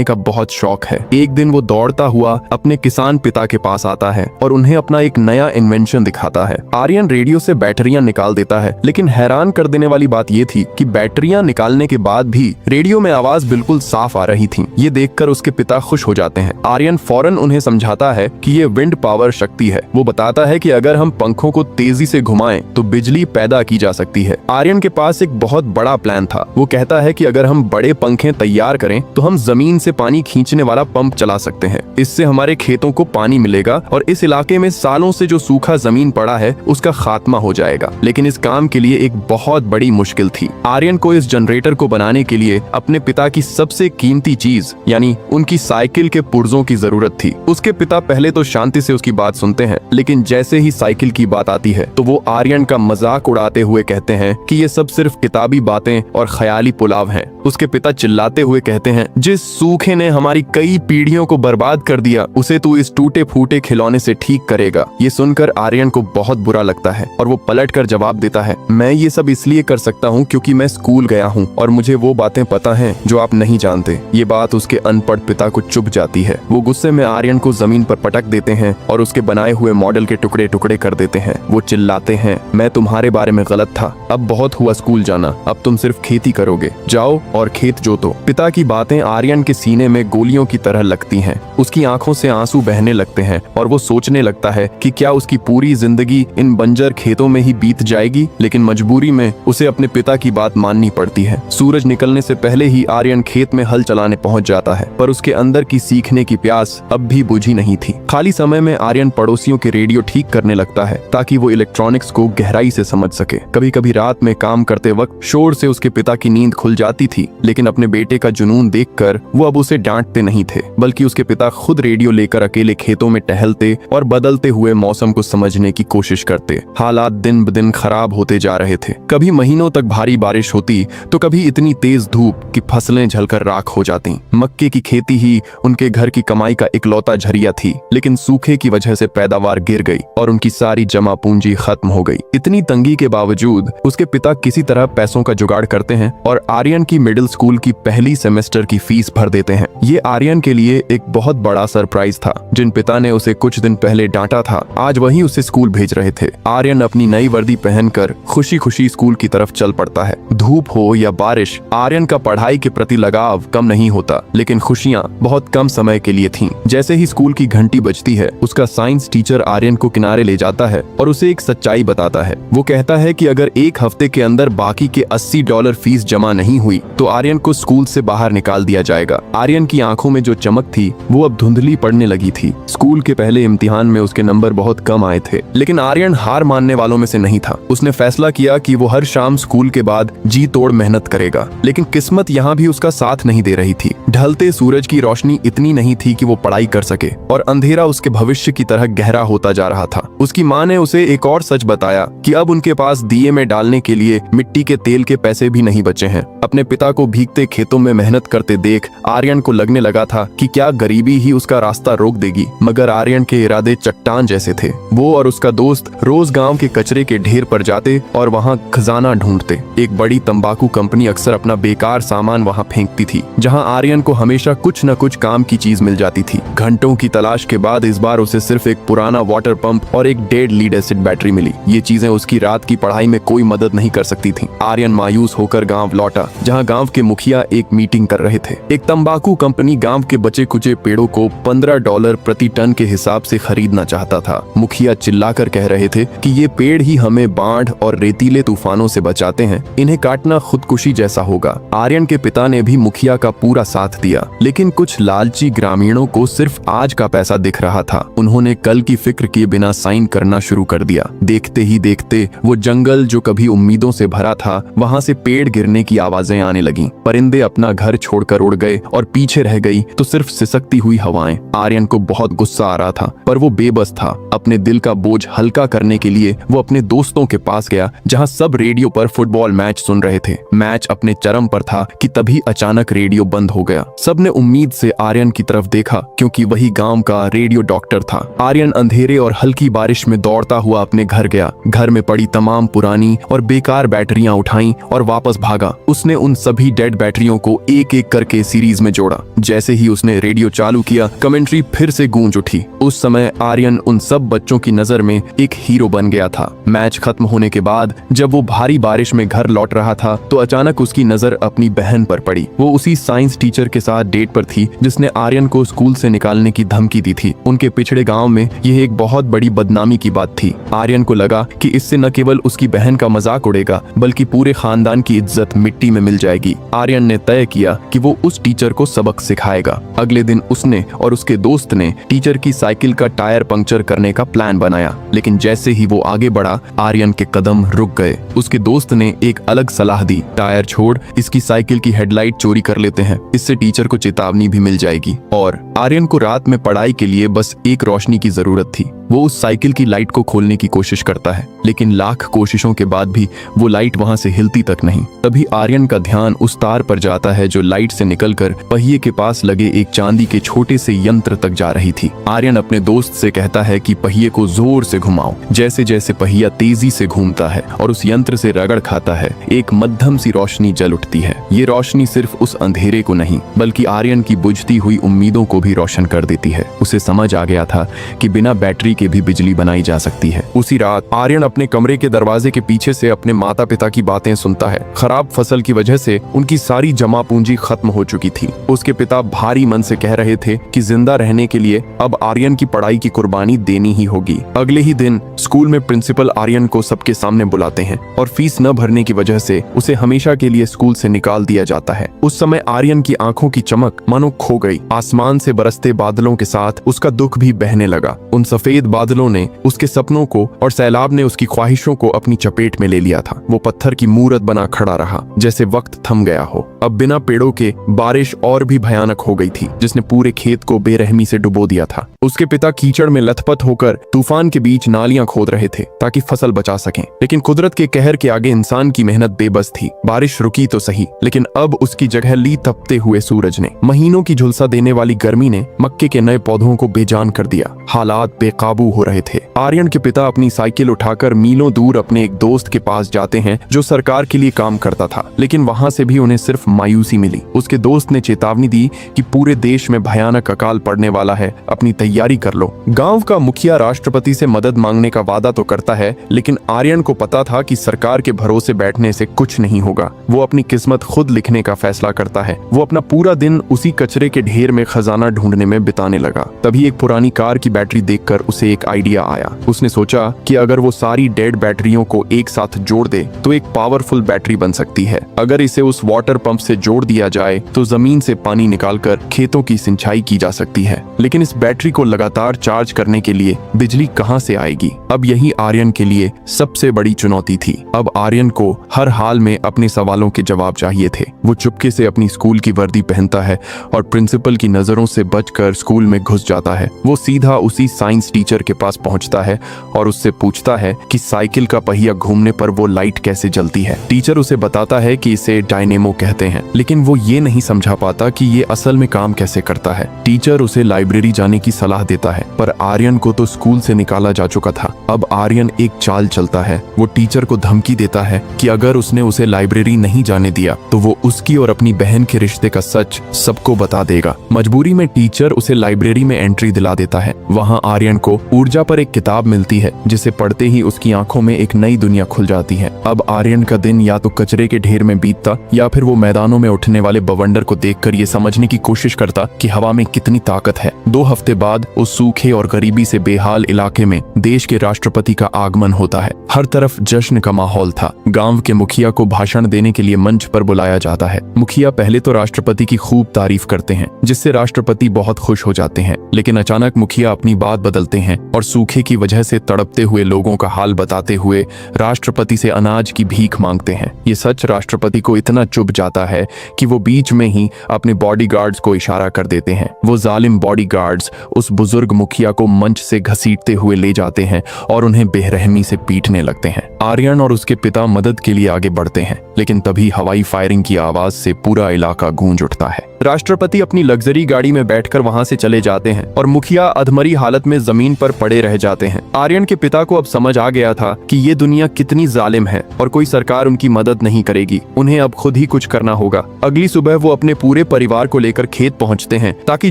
का बहुत शौक है। एक दिन वो दौड़ता हुआ अपने किसान पिता के पास आता है और उन्हें अपना एक नया इन्वेंशन दिखाता है। आर्यन रेडियो से बैटरियां निकाल देता है, लेकिन हैरान कर देने वाली बात ये थी कि बैटरियां निकालने के बाद भी रेडियो में आवाज बिल्कुल साफ आ रही थी। ये देखकर उसके पिता खुश हो जाते हैं। आर्यन फौरन उन्हें समझाता है कि ये विंड पावर शक्ति है। वो बताता है कि अगर हम पंखों को तेजी से घुमाएं तो बिजली पैदा की जा सकती है। आर्यन के पास एक बहुत बड़ा प्लान था। वो कहता है कि अगर हम बड़े पंखे तैयार करें तो हम जमीन से पानी खींचने वाला पंप चला सकते हैं। इससे हमारे खेतों को पानी मिलेगा और इस इलाके में सालों से जो सूखा जमीन पड़ा है उसका खात्मा हो जाएगा। लेकिन इस काम के लिए एक बहुत बड़ी मुश्किल थी। आर्यन को इस जनरेटर को बनाने के लिए अपने पिता की सबसे कीमती चीज यानी उनकी साइकिल के पुर्जों की जरूरत थी। उसके पिता पहले तो शांति से उसकी बात सुनते हैं, लेकिन जैसे ही साइकिल की बात आती है तो वो आर्यन का मजाक उड़ाते हुए कहते हैं कि ये सब सिर्फ किताबी बातें और ख्याली पुलाव हैं। उसके पिता चिल्लाते हुए कहते हैं, जिस सूखे ने हमारी कई पीढ़ियों को बर्बाद कर दिया उसे तू इस टूटे फूटे खिलौने से ठीक करेगा। ये सुनकर आर्यन को बहुत बुरा लगता है और वो पलटकर जवाब देता है, मैं ये सब इसलिए कर सकता हूँ क्योंकि मैं स्कूल गया हूँ और मुझे वो बातें पता हैं जो आप नहीं जानते। ये बात उसके अनपढ़ पिता को चुभ जाती है। वो गुस्से में आर्यन को जमीन पर पटक देते हैं और उसके बनाए हुए मॉडल के टुकड़े टुकड़े कर देते हैं। वो चिल्लाते हैं, मैं तुम्हारे बारे में गलत था, अब बहुत हुआ स्कूल जाना, अब तुम सिर्फ खेती करोगे, जाओ और खेत जोतो। पिता की बातें आर्यन के सीने में गोलियों की तरह लगती हैं। उसकी आंखों से आंसू बहने लगते हैं और वो सोचने लगता है कि क्या उसकी पूरी जिंदगी इन बंजर खेतों में ही बीत जाएगी। लेकिन मजबूरी में उसे अपने पिता की बात माननी पड़ती है। सूरज निकलने से पहले ही आर्यन खेत में हल चलाने पहुंच जाता है, पर उसके अंदर की सीखने की प्यास अब भी बुझी नहीं थी। खाली समय में आर्यन पड़ोसियों के रेडियो ठीक करने लगता है ताकि वो इलेक्ट्रॉनिक्स को गहराई से समझ सके। कभी कभी रात में काम करते वक्त शोर से उसके पिता की नींद खुल जाती थी, लेकिन अपने बेटे का जुनून देखकर वो अब उसे डांटते नहीं थे, बल्कि उसके पिता खुद रेडियो लेकर अकेले खेतों में टहलते और बदलते हुए मौसम को समझने की कोशिश करते। हालात दिन ब दिन खराब होते जा रहे थे। कभी महीनों तक भारी बारिश होती तो कभी इतनी तेज धूप कि फसलें जलकर राख हो जाती। मक्के की खेती ही उनके घर की कमाई का इकलौता झरिया थी, लेकिन सूखे की वजह से पैदावार गिर गई और उनकी सारी जमा पूंजी खत्म हो गई। इतनी तंगी के बावजूद उसके पिता किसी तरह पैसों का जुगाड़ करते हैं और आर्यन की मिडिल स्कूल की पहली सेमेस्टर की फीस भर देते हैं। ये आर्यन के लिए एक बहुत बड़ा सरप्राइज था। जिन पिता ने उसे कुछ दिन पहले डांटा था, आज वही उसे स्कूल भेज रहे थे। आर्यन अपनी नई वर्दी पहनकर खुशी खुशी स्कूल की तरफ चल पड़ता है। धूप हो या बारिश, आर्यन का पढ़ाई के प्रति लगाव कम नहीं होता, लेकिन खुशियां बहुत कम समय के लिए थीं। जैसे ही स्कूल की घंटी बजती है, उसका साइंस टीचर आर्यन को किनारे ले जाता है और उसे एक सच्चाई बताता है। वो कहता है कि अगर एक हफ्ते के अंदर बाकी के $80 फीस जमा नहीं हुई तो आर्यन को स्कूल से बाहर निकाल दिया जाएगा। आर्यन की आंखों में जो चमक थी वो अब धुंधली पड़ने लगी थी। स्कूल के पहले इम्तिहान में उसके नंबर बहुत कम आए थे, लेकिन आर्यन हार मानने वालों में से नहीं था। उसने फैसला किया कि वो हर शाम स्कूल के बाद जी तोड़ मेहनत करेगा, लेकिन किस्मत यहाँ भी उसका साथ नहीं दे रही थी। ढलते सूरज की रोशनी इतनी नहीं थी कि वो पढ़ाई कर सके और अंधेरा उसके भविष्य की तरह गहरा होता जा रहा था। उसकी माँ ने उसे एक और सच बताया कि अब उनके पास दिए में डालने के लिए मिट्टी के तेल के पैसे भी नहीं बचे हैं। अपने पिता को भीगते खेतों में मेहनत करते देख आर्यन को लगने लगा था कि क्या गरीबी ही उसका रास्ता रोक देगी, मगर आर्यन के इरादे चट्टान जैसे थे। वो और उसका दोस्त रोज गांव के कचरे के ढेर पर जाते और वहां खजाना ढूंढते। एक बड़ी तंबाकू कंपनी अक्सर अपना बेकार सामान वहां फेंकती थी, जहां आर्यन को हमेशा कुछ न कुछ काम की चीज मिल जाती थी। घंटों की तलाश के बाद इस बार उसे सिर्फ एक पुराना वाटर पंप और एक डेड लीड एसिड बैटरी मिली। ये चीजें उसकी रात की पढ़ाई में कोई मदद नहीं कर सकती थी। आर्यन मायूस होकर गांव लौटा, जहां गांव के मुखिया एक मीटिंग कर रहे थे। एक तंबाकू कंपनी गांव के बचे कुचे पेड़ों को $15 प्रति टन के हिसाब से खरीदना चाहता था। मुखिया चिल्लाकर कह रहे थे कि ये पेड़ ही हमें बाढ़ और रेतीले तूफानों से बचाते हैं, इन्हें काटना खुदकुशी जैसा होगा। आर्यन के पिता ने भी मुखिया का पूरा साथ दिया, लेकिन कुछ लालची ग्रामीणों को सिर्फ आज का पैसा दिख रहा था। उन्होंने कल की फिक्र किए बिना साइन करना शुरू कर दिया। देखते ही देखते वो जंगल जो कभी उम्मीदों से भरा था, वहां से पेड़ गिरने की आवाजें आने लगीं। परिंदे अपना घर छोड़कर उड़ गए और पीछे रह गई तो सिर्फ सिसकती हुई हवाएं। आर्यन को बहुत गुस्सा आ रहा था, पर वो बेबस था। अपने दिल का बोझ हल्का करने के लिए वो अपने दोस्तों के पास गया, जहां सब रेडियो पर फुटबॉल मैच सुन रहे थे। मैच अपने चरम पर था कि तभी अचानक रेडियो बंद हो गया। सबने उम्मीद से आर्यन की तरफ देखा, क्योंकि वही गांव का रेडियो डॉक्टर था। आर्यन अंधेरे और हल्की बारिश में दौड़ता हुआ अपने घर गया। घर में पड़ी तमाम पुरानी और बेकार बैटरियां उठाई और वापस भागा। उसने उन सभी डेड बैटरियों को एक एक करके सीरीज में जोड़ा। जैसे ही उसने रेडियो चालू किया, कमेंट्री फिर से गूंज उठी। उस समय आर्यन उन सब बच्चों की नजर में एक हीरो बन गया था। मैच खत्म होने के बाद जब वो भारी बारिश में घर लौट रहा था तो अचानक उसकी नजर अपनी बहन पर पड़ी। वो उसी साइंस टीचर के साथ डेट पर थी जिसने आर्यन को स्कूल से निकालने की धमकी दी थी। उनके पिछड़े गांव में यह एक बहुत बड़ी बदनामी की बात थी। आर्यन को लगा कि इससे न केवल उसकी बहन का मजाक उड़ेगा बल्कि पूरे खानदान की इज्जत मिट्टी में मिल जाएगी। आर्यन ने तय किया कि वो उस टीचर को सबक सिखाएगा। अगले दिन उसने और उसके दोस्त ने टीचर की साइकिल का टायर पंक्चर करने का प्लान बनाया, लेकिन जैसे ही वो आगे बढ़ा आर्यन के कदम रुक गए। उसके दोस्त ने एक अलग सलाह दी, टायर छोड़, इसकी साइकिल की हेडलाइट चोरी कर लेते हैं, इससे टीचर को चेतावनी भी मिल जाएगी। और आर्यन को रात में पढ़ाई के लिए बस एक रोशनी की जरूरत थी। वो उस साइकिल की लाइट को खोलने की कोशिश करता है, लेकिन लाख कोशिशों के बाद भी वो लाइट वहां से हिलती तक नहीं। तभी आर्यन का ध्यान उस तार पर जाता है जो लाइट से निकलकर पहिए के पास लगे एक चांदी के छोटे से यंत्र तक जा रही थी। आर्यन अपने दोस्त से कहता है कि पहिए को जोर से घुमाओ। जैसे जैसे पहिया तेजी से घूमता है और उस यंत्र से रगड़ खाता है, एक मध्यम सी रोशनी जल उठती है। ये रोशनी सिर्फ उस अंधेरे को नहीं बल्कि आर्यन की बुझती हुई उम्मीदों को भी रोशन कर देती है। उसे समझ आ गया था कि बिना बैटरी के भी बिजली बनाई जा सकती है। उसी रात आर्यन अपने कमरे के दरवाजे के पीछे से अपने माता पिता की बातें सुनता है। खराब फसल की वजह से उनकी सारी जमा पूंजी खत्म हो चुकी थी। उसके पिता भारी मन से कह रहे थे कि जिंदा रहने के लिए अब आर्यन की पढ़ाई की कुर्बानी देनी ही होगी। अगले ही दिन स्कूल में प्रिंसिपल आर्यन को सबके सामने बुलाते हैं और फीस न भरने की वजह से उसे हमेशा के लिए स्कूल से निकाल दिया जाता है। उस समय आर्यन की आंखों की चमक मानो खो गई। आसमान से बरसते बादलों के साथ उसका दुख भी बहने लगा। उन सफेद बादलों ने उसके सपनों को और सैलाब ने उसकी ख्वाहिशों को अपनी चपेट में ले लिया था। वो पत्थर की मूरत बना खड़ा रहा, जैसे वक्त थम गया हो। अब बिना पेड़ों के बारिश और भी भयानक हो गई थी, जिसने पूरे खेत को बेरहमी से डुबो दिया था। उसके पिता कीचड़ में लथपथ होकर तूफान के बीच नालियां खोद रहे थे ताकि फसल बचा सकें, लेकिन कुदरत के कहर के आगे इंसान की मेहनत बेबस थी। बारिश रुकी तो सही, लेकिन अब उसकी जगह ली तपते हुए सूरज ने। महीनों की झुलसा देने वाली गर्मी ने मक्के के नए पौधों को बेजान कर दिया। हालात बेकाबू हो रहे थे। आर्यन के पिता अपनी साइकिल उठाकर मीलों दूर अपने एक दोस्त के पास जाते हैं जो सरकार के लिए काम करता था, लेकिन वहां से भी उन्हें सिर्फ मायूसी मिली। उसके दोस्त ने चेतावनी दी कि पूरे देश में भयानक अकाल पड़ने वाला है, अपनी तैयारी कर लो। गांव का मुखिया राष्ट्रपति से मदद मांगने का वादा तो करता है, लेकिन आर्यन को पता था कि सरकार के भरोसे बैठने से कुछ नहीं होगा। वो अपनी किस्मत खुद लिखने का फैसला करता है। वो अपना पूरा दिन उसी कचरे के ढेर में खजाना ढूंढने में बिताने लगा। तभी एक पुरानी कार की बैटरी देखकर उसे एक आइडिया आया। उसने सोचा कि अगर वो सारी डेड बैटरियों को एक साथ जोड़ दे तो एक पावरफुल बैटरी बन सकती है। अगर इसे उस वाटर पंप से जोड़ दिया जाए तो जमीन से पानी निकालकर खेतों की सिंचाई की जा सकती है। लेकिन इस बैटरी को लगातार चार्ज करने के लिए बिजली कहां से आएगी? अब यही आर्यन के लिए सबसे बड़ी चुनौती थी। अब आर्यन को हर हाल में अपने सवालों के जवाब चाहिए थे। वो चुपके से अपनी स्कूल की वर्दी पहनता है और प्रिंसिपल की नजरों से बचकर स्कूल में घुस जाता है। वो सीधा उसी साइंस टीचर के पास पहुंचता है और उससे पूछता है कि साइकिल का पहिया घूमने पर वो लाइट कैसे जलती है। टीचर उसे बताता है कि इसे डायनेमो कहते हैं, लेकिन वो ये नहीं समझा पाता कि ये असल में काम कैसे करता है। टीचर उसे लाइब्रेरी जाने की सलाह देता है, पर आर्यन को तो स्कूल से निकाला जा चुका था। अब आर्यन एक चाल चलता है। वो टीचर को धमकी देता है कि अगर उसने उसे लाइब्रेरी नहीं जाने दिया तो वो उसकी और अपनी बहन के रिश्ते का सच सबको बता देगा। मजबूरी में टीचर उसे लाइब्रेरी में एंट्री दिला देता है। वहाँ आर्यन को ऊर्जा पर एक किताब मिलती है, जिसे पढ़ते ही उसकी आंखों में एक नई दुनिया खुल जाती है। अब आर्यन का दिन या तो कचरे के ढेर में बीतता या फिर वो मैदानों में उठने वाले बवंडर को देखकर ये समझने की कोशिश करता कि हवा में कितनी ताकत है। 2 हफ्ते बाद उस सूखे और गरीबी से बेहाल इलाके में देश के राष्ट्रपति का आगमन होता है। हर तरफ जश्न का माहौल था। गांव के मुखिया को भाषण देने के लिए मंच पर बुलाया जाता है। मुखिया पहले तो राष्ट्रपति की खूब तारीफ करते हैं, जिससे राष्ट्रपति बहुत खुश हो जाते हैं, लेकिन अचानक मुखिया अपनी बात बदलते हैं और सूखे की वजह से तड़पते हुए लोगों का हाल बताते हुए राष्ट्रपति से अनाज की भीख मांगते हैं। ये सच राष्ट्रपति को इतना चुभ जाता है कि वो बीच में ही अपने बॉडीगार्ड्स को इशारा कर देते हैं। वो जालिम बॉडीगार्ड्स उस बुजुर्ग मुखिया को मंच से घसीटते हुए ले जाते हैं और उन्हें बेरहमी से पीटने लगते हैं। आर्यन और उसके पिता मदद के लिए आगे बढ़ते हैं, लेकिन तभी हवाई फायरिंग की आवाज से पूरा इलाका गूंज उठता है। राष्ट्रपति अपनी लग्जरी गाड़ी में बैठकर वहां से चले जाते हैं और मुखिया अधमरी हालत में जमीन पर पड़े रह जाते हैं। आर्यन के पिता को अब समझ आ गया था कि ये दुनिया कितनी जालिम है और कोई सरकार उनकी मदद नहीं करेगी। उन्हें अब खुद ही कुछ करना होगा। अगली सुबह वो अपने पूरे परिवार को लेकर खेत पहुंचते हैं ताकि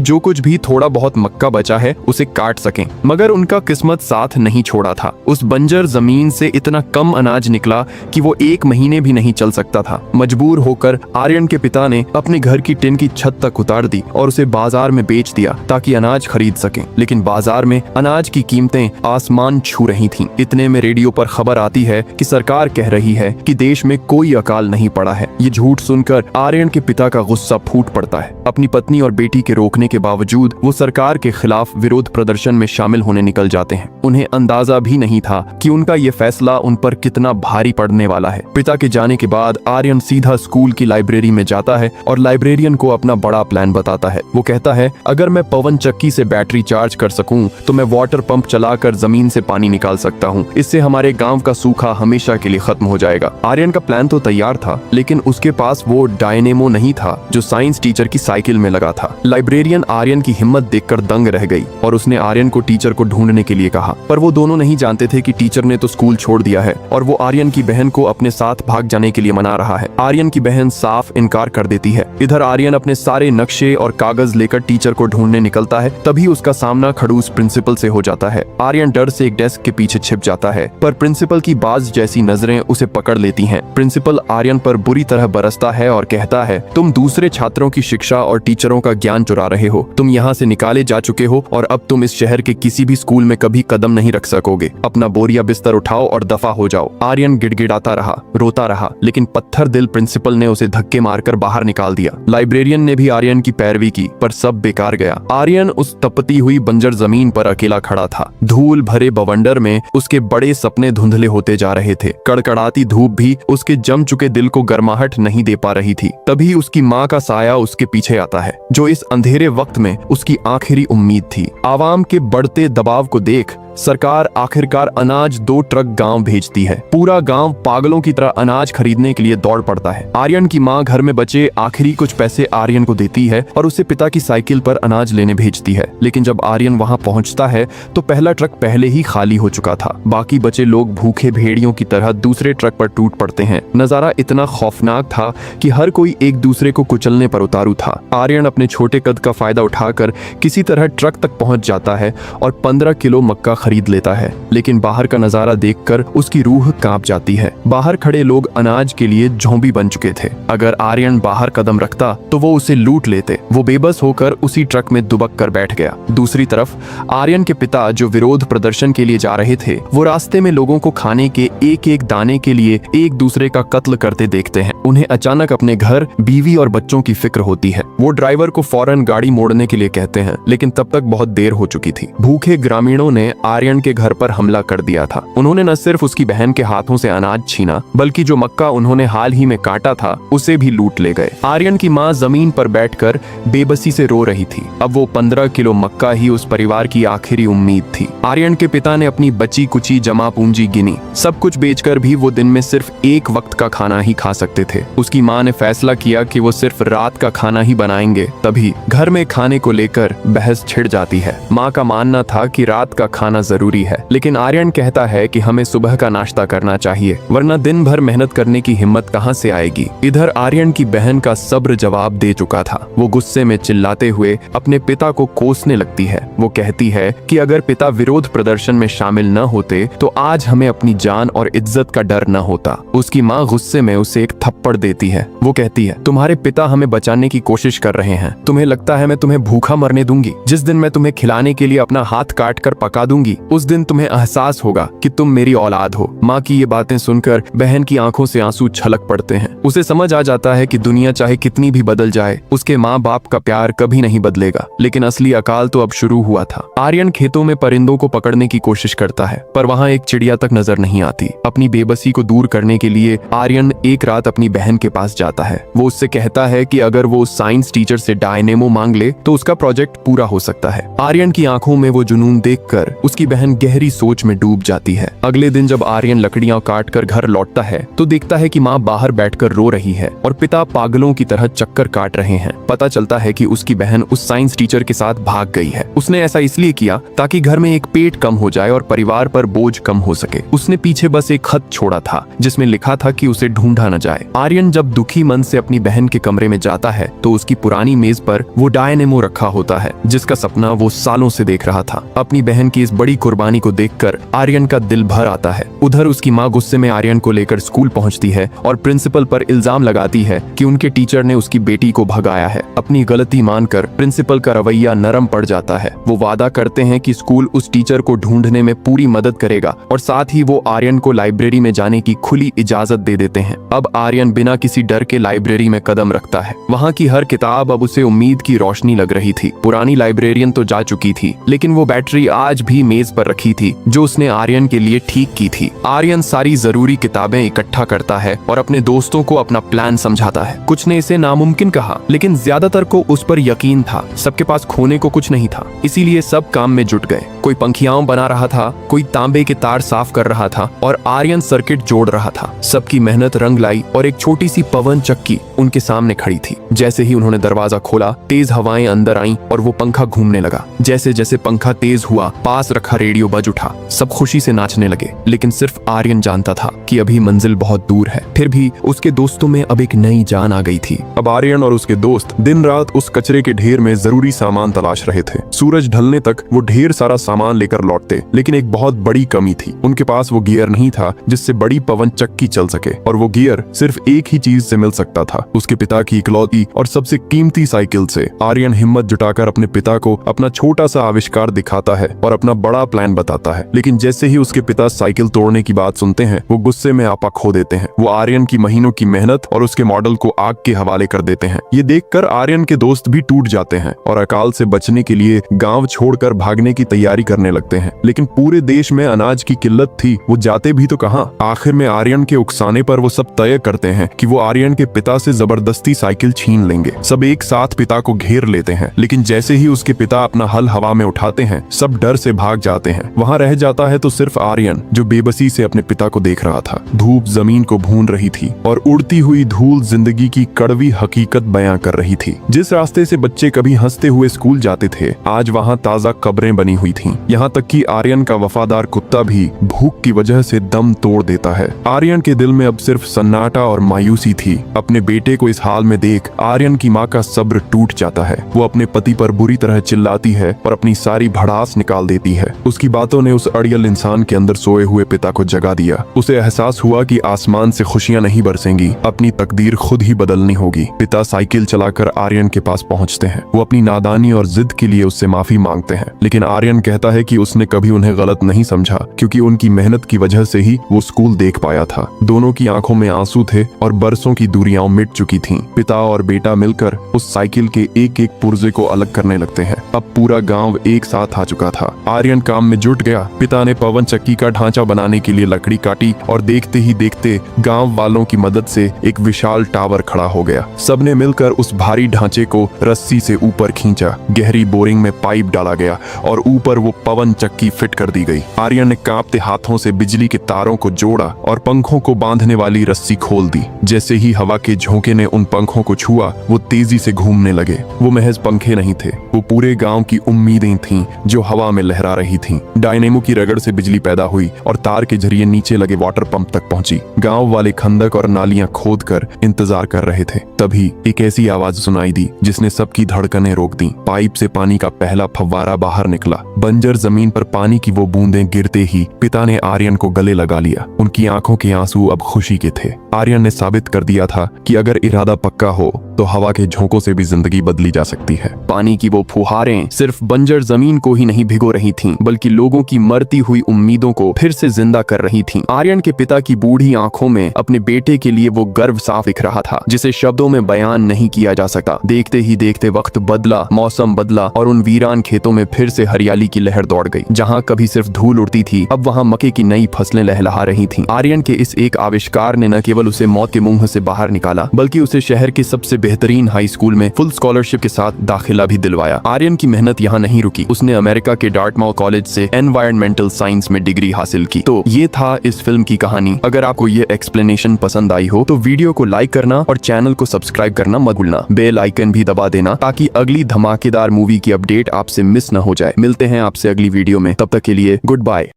जो कुछ भी थोड़ा बहुत मक्का बचा है उसे काट सकें। मगर उनका किस्मत साथ नहीं छोड़ा था। उस बंजर जमीन से इतना कम अनाज निकला कि वो 1 महीने भी नहीं चल सकता था। मजबूर होकर आर्यन के पिता ने अपने घर की टिन की छत तक उतार दी और उसे बाजार में बेच दिया ताकि अनाज खरीद सकें। लेकिन बाजार में अनाज की कीमतें आसमान छू रही थीं। इतने में रेडियो पर खबर आती है कि सरकार कह रही है कि देश में कोई अकाल नहीं पड़ा है। ये झूठ सुनकर आर्यन के पिता का गुस्सा फूट पड़ता है। अपनी पत्नी और बेटी के रोकने के बावजूद वो सरकार के खिलाफ विरोध प्रदर्शन में शामिल होने निकल जाते हैं। उन्हें अंदाजा भी नहीं था कि उनका ये फैसला उन पर कितना भारी पड़ने वाला है। पिता के जाने के बाद आर्यन सीधा स्कूल की लाइब्रेरी में जाता है और लाइब्रेरियन को अपना बड़ा प्लान बताता है। वो कहता है, अगर मैं पवन चक्की से बैटरी चार्ज कर सकूं तो मैं वाटर पंप चलाकर जमीन से पानी निकाल सकता हूं। इससे हमारे गांव का सूखा हमेशा के लिए खत्म हो जाएगा। आर्यन का प्लान तो तैयार था, लेकिन उसके पास वो डायनेमो नहीं था जो साइंस टीचर की साइकिल में लगा था। लाइब्रेरियन आर्यन की हिम्मत देखकर दंग रह गई और उसने आर्यन को टीचर को ढूंढने के लिए कहा। पर वो दोनों नहीं जानते थे कि टीचर ने तो स्कूल छोड़ दिया है और वो आर्यन की बहन को अपने साथ भाग जाने के लिए मना रहा है। आर्यन की बहन साफ इनकार कर देती है। इधर आर्यन अपने सारे नक्शे और कागज लेकर टीचर को ढूंढने निकलता है। तभी उसका सामना खड़ूस प्रिंसिपल से हो जाता है। आर्यन डर से एक डेस्क के पीछे छिप जाता है, पर प्रिंसिपल की बाज जैसी नजरें उसे पकड़ लेती हैं। प्रिंसिपल आर्यन पर बुरी तरह बरसता है और कहता है, तुम दूसरे छात्रों की शिक्षा और टीचरों का ज्ञान चुरा रहे हो। तुम यहाँ से निकाले जा चुके हो और अब तुम इस शहर के किसी भी स्कूल में कभी कदम नहीं रख सकोगे। अपना बोरिया बिस्तर उठाओ और दफा हो जाओ। आर्यन गिड़गिड़ाता रहा, रोता रहा, लेकिन पत्थर दिल प्रिंसिपल ने उसे धक्के मारकर बाहर निकाल दिया। लाइब्रेरियन ने भी आर्यन की पैरवी की, पर सब बेकार गया। आर्यन उस तपती हुई बंजर जमीन पर अकेला खड़ा था। धूल भरे बवंडर में उसके बड़े सपने धुंधले होते जा रहे थे। कड़कड़ाती धूप भी उसके जम चुके दिल को गर्माहट नहीं दे पा रही थी। तभी उसकी माँ का साया उसके पीछे आता है, जो इस अंधेरे वक्त में उसकी आखिरी उम्मीद थी। आवाम के बढ़ते दबाव को देख सरकार आखिरकार अनाज 2 ट्रक गांव भेजती है। पूरा गांव पागलों की तरह अनाज खरीदने के लिए दौड़ पड़ता है। आर्यन की मां घर में बचे आखिरी कुछ पैसे आर्यन को देती है और उसे पिता की साइकिल पर अनाज लेने भेजती है। लेकिन जब आर्यन वहां पहुंचता है तो पहला ट्रक पहले ही खाली हो चुका था। बाकी बचे लोग भूखे भेड़ियों की तरह दूसरे ट्रक पर टूट पड़ते हैं। नजारा इतना खौफनाक था कि हर कोई एक दूसरे को कुचलने पर उतारू था। आर्यन अपने छोटे कद का फायदा उठाकर किसी तरह ट्रक तक पहुंच जाता है और 15 किलो मक्का खरीद लेता है। लेकिन बाहर का नजारा देखकर उसकी रूह कांप जाती है। बाहर खड़े लोग अनाज के लिए ज़ॉम्बी बन चुके थे। अगर आर्यन बाहर कदम रखता तो वो उसे लूट लेते। वो बेबस होकर उसी ट्रक में दुबक कर बैठ गया। दूसरी तरफ आर्यन के पिता जो विरोध प्रदर्शन के लिए जा रहे थे, वो रास्ते में लोगों को खाने के एक एक दाने के लिए एक दूसरे का कत्ल करते देखते हैं। उन्हें अचानक अपने घर, बीवी और बच्चों की फिक्र होती है। वो ड्राइवर को फौरन गाड़ी मोड़ने के लिए कहते हैं, लेकिन तब तक बहुत देर हो चुकी थी। भूखे ग्रामीणों ने आर्यन के घर पर हमला कर दिया था। उन्होंने न सिर्फ उसकी बहन के हाथों से अनाज छीना, बल्कि जो मक्का उन्होंने हाल ही में काटा था उसे भी लूट ले गए। आर्यन की माँ जमीन पर बैठकर बेबसी से रो रही थी। अब वो 15 किलो मक्का ही उस परिवार की आखिरी उम्मीद थी। आर्यन के पिता ने अपनी बची कुची जमा पूंजी गिनी। सब कुछ बेचकर भी वो दिन में सिर्फ एक वक्त का खाना ही खा सकते थे। उसकी माँ ने फैसला किया कि वो सिर्फ रात का खाना ही बनाएंगे। तभी घर में खाने को लेकर बहस छिड़ जाती है। माँ का मानना था कि रात का खाना जरूरी है, लेकिन आर्यन कहता है कि हमें सुबह का नाश्ता करना चाहिए, वरना दिन भर मेहनत करने की हिम्मत कहाँ से आएगी। इधर आर्यन की बहन का सब्र जवाब दे चुका था। वो गुस्से में चिल्लाते हुए अपने पिता को कोसने लगती है। वो कहती है कि अगर पिता विरोध प्रदर्शन में शामिल न होते तो आज हमें अपनी जान और इज्जत का डर न होता। उसकी माँ गुस्से में उसे एक थप्पड़ देती है। वो कहती है, तुम्हारे पिता हमें बचाने की कोशिश कर रहे हैं। तुम्हें लगता है मैं तुम्हें भूखा मरने दूंगी? जिस दिन मैं तुम्हें खिलाने के लिए अपना हाथ काट कर पका दूंगी, उस दिन तुम्हें एहसास होगा कि तुम मेरी औलाद हो। माँ की ये बातें सुनकर बहन की आंखों से आंसू छलक पड़ते हैं। उसे समझ आ जाता है कि दुनिया चाहे कितनी भी बदल जाए, उसके माँ बाप का प्यार कभी नहीं बदलेगा। लेकिन असली अकाल तो अब शुरू हुआ था। आर्यन खेतों में परिंदों को पकड़ने की कोशिश करता है, पर वहाँ एक चिड़िया तक नजर नहीं आती। अपनी बेबसी को दूर करने के लिए आर्यन एक रात अपनी बहन के पास जाता है। वो उससे कहता है कि अगर वो साइंस टीचर से डायनेमो मांग ले तो उसका प्रोजेक्ट पूरा हो सकता है। आर्यन की आंखों में वो जुनून देखकर उसकी उसकी बहन गहरी सोच में डूब जाती है। अगले दिन जब आर्यन लकड़ियां काट कर घर लौटता है तो देखता है कि माँ बाहर बैठकर रो रही है और पिता पागलों की तरह चक्कर काट रहे हैं। पता चलता है कि उसकी बहन उस साइंस टीचर के साथ भाग गई है। उसने ऐसा इसलिए किया ताकि घर में एक पेट कम हो जाए और परिवार पर बोझ कम हो सके। उसने पीछे बस एक खत छोड़ा था जिसमें लिखा था कि उसे ढूंढा न जाए। आर्यन जब दुखी मन से अपनी बहन के कमरे में जाता है तो उसकी पुरानी मेज पर वो डायनेमो रखा होता है जिसका सपना वो सालों से देख रहा था। अपनी बहन की इस बड़ी कुर्बानी को देखकर आर्यन का दिल भर आता है। उधर उसकी माँ गुस्से में आर्यन को लेकर स्कूल पहुंचती है और प्रिंसिपल पर इल्जाम लगाती है कि उनके टीचर ने उसकी बेटी को भगाया है। अपनी गलती मानकर प्रिंसिपल का रवैया नरम पड़ जाता है। वो वादा करते हैं कि स्कूल उस टीचर को ढूंढने में पूरी मदद करेगा और साथ ही वो आर्यन को लाइब्रेरी में जाने की खुली इजाजत दे देते हैं। अब आर्यन बिना किसी डर के लाइब्रेरी में कदम रखता है। वहाँ की हर किताब अब उसे उम्मीद की रोशनी लग रही थी। पुरानी लाइब्रेरियन तो जा चुकी थी लेकिन वो बैटरी आज भी मेज पर रखी थी जो उसने आर्यन के लिए ठीक की थी। आर्यन सारी जरूरी किताबें इकट्ठा करता है और अपने दोस्तों को अपना प्लान समझाता है। कुछ ने इसे नामुमकिन कहा लेकिन ज्यादातर को उस पर यकीन था। सबके पास खोने को कुछ नहीं था, इसीलिए सब काम में जुट गए। कोई पंखियाओं बना रहा था, कोई तांबे के तार साफ कर रहा था और आर्यन सर्किट जोड़ रहा था। सबकी मेहनत रंग लाई और एक छोटी सी पवन चक्की उनके सामने खड़ी थी। जैसे ही उन्होंने दरवाजा खोला तेज हवाएं अंदर आईं और वो पंखा घूमने लगा। जैसे जैसे पंखा तेज हुआ पास रखा रेडियो बज उठा। सब खुशी से नाचने लगे लेकिन सिर्फ आर्यन जानता था कि अभी मंजिल बहुत दूर है। फिर भी उसके दोस्तों में अब एक नई जान आ गई थी। अब आर्यन और उसके दोस्त दिन रात उस कचरे के ढेर में जरूरी सामान तलाश रहे थे। सूरज ढलने तक वो ढेर सारा सामान लेकर लौटते लेकिन एक बहुत बड़ी कमी थी। उनके पास वो गियर नहीं था जिससे बड़ी पवन चक्की चल सके और वो गियर सिर्फ एक ही चीज से मिल सकता था, उसके पिता की इकलौती और सबसे कीमती साइकिल से। आर्यन हिम्मत जुटाकर अपने पिता को अपना छोटा सा आविष्कार दिखाता है और अपना बड़ा प्लान बताता है। लेकिन जैसे ही उसके पिता साइकिल तोड़ने की बात सुनते हैं वो गुस्से में आपा खो देते हैं। वो आर्यन की महीनों की मेहनत और उसके मॉडल को आग के हवाले कर देते हैं। ये देखकर आर्यन के दोस्त भी टूट जाते हैं और अकाल से बचने के लिए गांव छोड़कर भागने की तैयारी करने लगते हैं। लेकिन पूरे देश में अनाज की किल्लत थी, वो जाते भी तो कहां। आखिर में आर्यन के उकसाने पर वो सब तय करते हैं कि वो आर्यन के पिता से जबरदस्ती साइकिल छीन लेंगे। सब एक साथ पिता को घेर लेते हैं लेकिन जैसे ही उसके पिता अपना हल हवा में उठाते हैं सब डर से भाग जाते हैं। वहां रह जाता है तो सिर्फ आर्यन जो बेबसी से अपने पिता को देख रहा था। धूप जमीन को भून रही थी और उड़ती हुई धूल जिंदगी की कड़वी हकीकत बयां कर रही थी। जिस रास्ते से बच्चे कभी हंसते हुए स्कूल जाते थे आज वहां ताजा कब्रें बनी हुई थीं। यहाँ तक कि आर्यन का वफादार कुत्ता भी भूख की वजह से दम तोड़ देता है। आर्यन के दिल में अब सिर्फ सन्नाटा और मायूसी थी। अपने बेटे को इस हाल में देख आर्यन की माँ का सब्र टूट जाता है। वो अपने पति पर बुरी तरह चिल्लाती है और अपनी सारी भड़ास निकाल देती है। उसकी बातों ने उस अड़ियल इंसान के अंदर सोए हुए पिता को जगा दिया। उसे एहसास हुआ कि आसमान से खुशियां नहीं बरसेंगी, अपनी तकदीर खुद ही बदलनी होगी। पिता साइकिल चलाकर आर्यन के पास पहुंचते हैं। वो अपनी नादानी और जिद के लिए उससे माफी मांगते हैं लेकिन आर्यन कहता है कि उसने कभी उन्हें गलत नहीं समझा क्योंकि उनकी मेहनत की वजह से ही वो स्कूल देख पाया था। दोनों की आंखों में आंसू थे और बरसों की दूरियां मिट चुकी थीं। पिता और बेटा मिलकर उस साइकिल के एक एक पुर्जे को अलग करने लगते हैं। अब पूरा गांव एक साथ आ चुका था। आर्यन काम में जुट गया। पिता ने पवन चक्की का ढांचा बनाने के लिए लकड़ी काटी और देखते ही देखते गांव वालों की मदद से एक विशाल टावर खड़ा हो गया। सबने मिलकर उस भारी ढांचे को रस्सी से ऊपर खींचा। गहरी बोरिंग में पाइप डाला गया और ऊपर वो पवन चक्की फिट कर दी गई। आर्यन ने कांपते हाथों से बिजली के तारों को जोड़ा और पंखों को बांधने वाली रस्सी खोल दी। जैसे ही हवा के झोंके ने उन पंखों को छुआ वो तेजी से घूमने लगे। वो महज पंखे नहीं थे, वो पूरे गांव की उम्मीदें थीं जो हवा में लहरा रही थीं। डायनेमो की रगड़ से बिजली पैदा हुई और तार के जरिए नीचे लगे वाटर पंप तक पहुंची। गांव वाले खंदक और नालियां खोद कर इंतजार कर रहे थे। तभी एक ऐसी आवाज सुनाई दी जिसने सबकी धड़कनें रोक दी। पाइप से पानी का पहला फव्वारा बाहर निकला। बंजर जमीन पर पानी की वो बूंदें गिरते ही पिता ने आर्यन को गले लगा लिया। उनकी आंखों के आंसू अब खुशी के थे। आर्यन ने साबित कर दिया था कि अगर इरादा पक्का हो तो हवा के झोंकों से भी जिंदगी बदली जा सकती है। पानी की वो फुहारें सिर्फ बंजर जमीन को ही नहीं भिगो रही थीं, बल्कि लोगों की मरती हुई उम्मीदों को फिर से जिंदा कर रही थीं। आर्यन के पिता की बूढ़ी आंखों में अपने बेटे के लिए वो गर्व साफ दिख रहा था जिसे शब्दों में बयान नहीं किया जा सकता। देखते ही देखते वक्त बदला, मौसम बदला और उन वीरान खेतों में फिर से हरियाली की लहर दौड़ गई। जहाँ कभी सिर्फ धूल उड़ती थी अब वहाँ मक्के की नई फसलें लहलहा रही थीं। आर्यन के इस एक आविष्कार ने न केवल उसे मौत के मुंह से बाहर निकाला बल्कि उसे शहर के सबसे बेहतरीन हाई स्कूल में फुल स्कॉलरशिप के साथ दाखिला भी दिलवाया। आर्यन की मेहनत यहाँ नहीं रुकी। उसने अमेरिका के डार्टमाउथ कॉलेज से एनवायरमेंटल साइंस में डिग्री हासिल की। तो ये था इस फिल्म की कहानी। अगर आपको ये एक्सप्लेनेशन पसंद आई हो तो वीडियो को लाइक करना और चैनल को सब्सक्राइब करना मत भूलना। बेल आइकन भी दबा देना ताकि अगली धमाकेदार मूवी की अपडेट आपसे मिस न हो जाए। मिलते हैं आपसे अगली वीडियो में, तब तक के लिए गुड बाय।